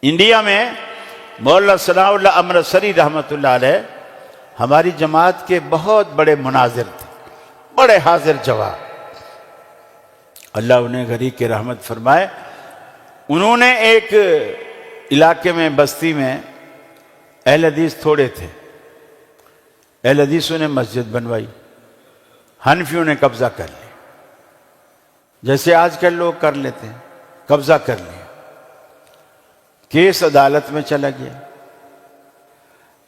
India میں مولانا ثناء اللہ امرتسری رحمۃ اللہ علیہ ہماری جماعت کے بہت بڑے مناظر تھے، بڑے حاضر جواب، اللہ انہیں گھری کے رحمت فرمائے۔ انہوں نے ایک علاقے میں، بستی میں اہل حدیث تھوڑے تھے، اہل حدیثوں نے مسجد بنوائی، حنفیوں نے قبضہ کر لیا، جیسے آج کل لوگ کر لیتے ہیں، قبضہ کر لیا۔ کیس عدالت میں چلا گیا۔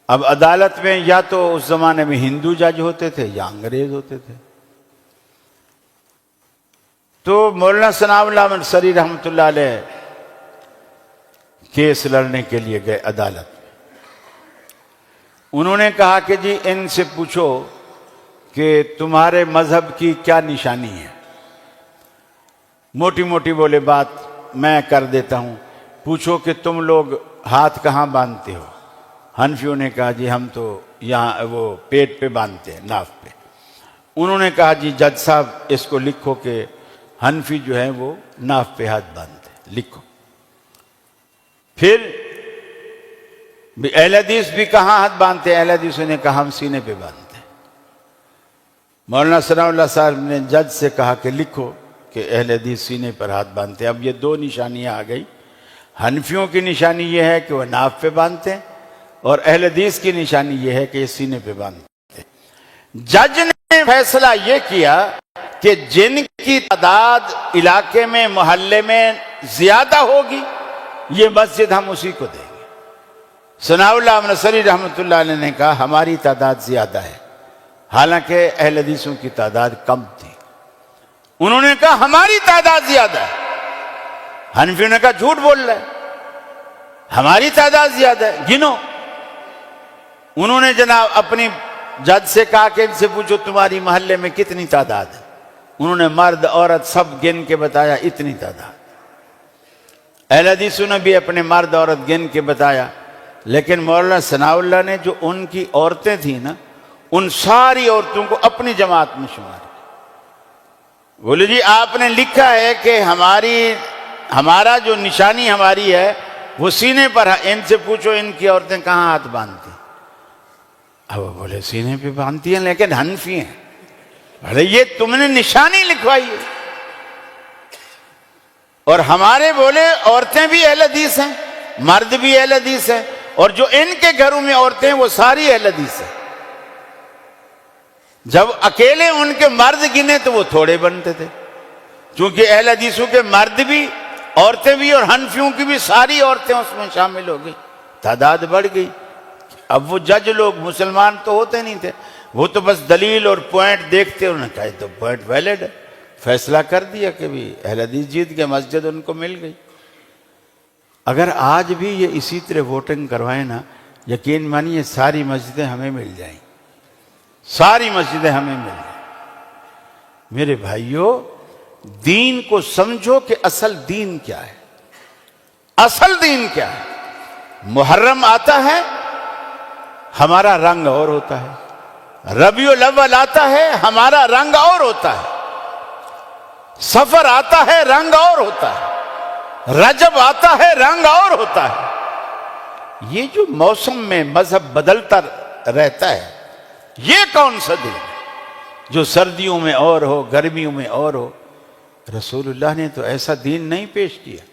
اب عدالت میں یا تو اس زمانے میں ہندو جج ہوتے تھے یا انگریز ہوتے تھے، تو مولانا ثناء اللہ امرتسری رحمۃ اللہ علیہ کیس لڑنے کے لیے گئے عدالت میں۔ انہوں نے کہا کہ جی ان سے پوچھو کہ تمہارے مذہب کی کیا نشانی ہے۔ موٹی موٹی بولے بات میں کر دیتا ہوں، پوچھو کہ تم لوگ ہاتھ کہاں باندھتے ہو؟ حنفیوں نے کہا جی ہم تو یہاں وہ پیٹ پہ باندھتے ہیں، ناف پہ۔ انہوں نے کہا جی جج صاحب اس کو لکھو کہ حنفی جو ہے وہ ناف پہ ہاتھ باندھتے ہیں، لکھو۔ پھر اہل حدیث بھی کہاں ہاتھ باندھتے ہیں؟ اہل حدیثوں نے کہا ہم سینے پہ باندھتے ہیں۔ مولانا ثناء اللہ صاحب نے جج سے کہا کہ لکھو کہ اہل حدیث سینے پر ہاتھ باندھتے ہیں۔ اب یہ دو نشانیاں آ گئی، حنفیوں کی نشانی یہ ہے کہ وہ ناف پہ باندھتے ہیں، اور اہل حدیث کی نشانی یہ ہے کہ یہ سینے پہ باندھتے ہیں۔ جج نے فیصلہ یہ کیا کہ جن کی تعداد علاقے میں، محلے میں زیادہ ہوگی، یہ مسجد ہم اسی کو دیں گے۔ ثناء اللہ امرتسری رحمۃ اللہ علیہ نے کہا ہماری تعداد زیادہ ہے، حالانکہ اہل حدیثوں کی تعداد کم تھی۔ انہوں نے کہا ہماری تعداد زیادہ ہے۔ حنفیوں نے کہا جھوٹ بول رہا ہے، ہماری تعداد زیادہ ہے، گنو۔ انہوں نے جناب اپنی جج سے کہا کہ ان سے پوچھو تمہاری محلے میں کتنی تعداد ہے۔ انہوں نے مرد عورت سب گن کے بتایا اتنی تعداد۔ اہل حدیثوں نے بھی اپنے مرد عورت گن کے بتایا، لیکن مولانا ثناء اللہ نے جو ان کی عورتیں تھیں نا، ان ساری عورتوں کو اپنی جماعت میں شمار کیا۔ بولے جی آپ نے لکھا ہے کہ ہمارا جو نشانی ہماری ہے وہ سینے پر ہے، ان سے پوچھو ان کی عورتیں کہاں ہاتھ باندھتی ہیں۔ اب وہ بولے سینے پہ باندھتی ہیں لیکن حنفی ہیں۔ بولے یہ تم نے نشانی لکھوائی ہے، اور ہمارے بولے عورتیں بھی اہل حدیث ہیں، مرد بھی اہل حدیث ہیں، اور جو ان کے گھروں میں عورتیں ہیں وہ ساری اہل حدیث ہیں۔ جب اکیلے ان کے مرد گنے تو وہ تھوڑے بنتے تھے، چونکہ اہل حدیثوں کے مرد بھی، عورتیں بھی، اور حنفیوں کی بھی ساری عورتیں اس میں شامل ہو گئی، تعداد بڑھ گئی۔ اب وہ جج لوگ مسلمان تو ہوتے نہیں تھے، وہ تو بس دلیل اور پوائنٹ دیکھتے، انہوں نے کہا تو پوائنٹ ویلڈ ہے، فیصلہ کر دیا کہ بھی اہل حدیث جیت کے، مسجد ان کو مل گئی۔ اگر آج بھی یہ اسی طرح ووٹنگ کروائیں نا، یقین مانیے ساری مسجدیں ہمیں مل جائیں، ساری مسجدیں ہمیں مل جائیں۔ میرے بھائیوں، دین کو سمجھو کہ اصل دین کیا ہے، اصل دین کیا ہے۔ محرم آتا ہے ہمارا رنگ اور ہوتا ہے، ربیع الاول آتا ہے ہمارا رنگ اور ہوتا ہے، سفر آتا ہے رنگ اور ہوتا ہے، رجب آتا ہے رنگ اور ہوتا ہے۔ یہ جو موسم میں مذہب بدلتا رہتا ہے، یہ کون سا دین ہے جو سردیوں میں اور ہو، گرمیوں میں اور ہو؟ رسول اللہ نے تو ایسا دین نہیں پیش کیا۔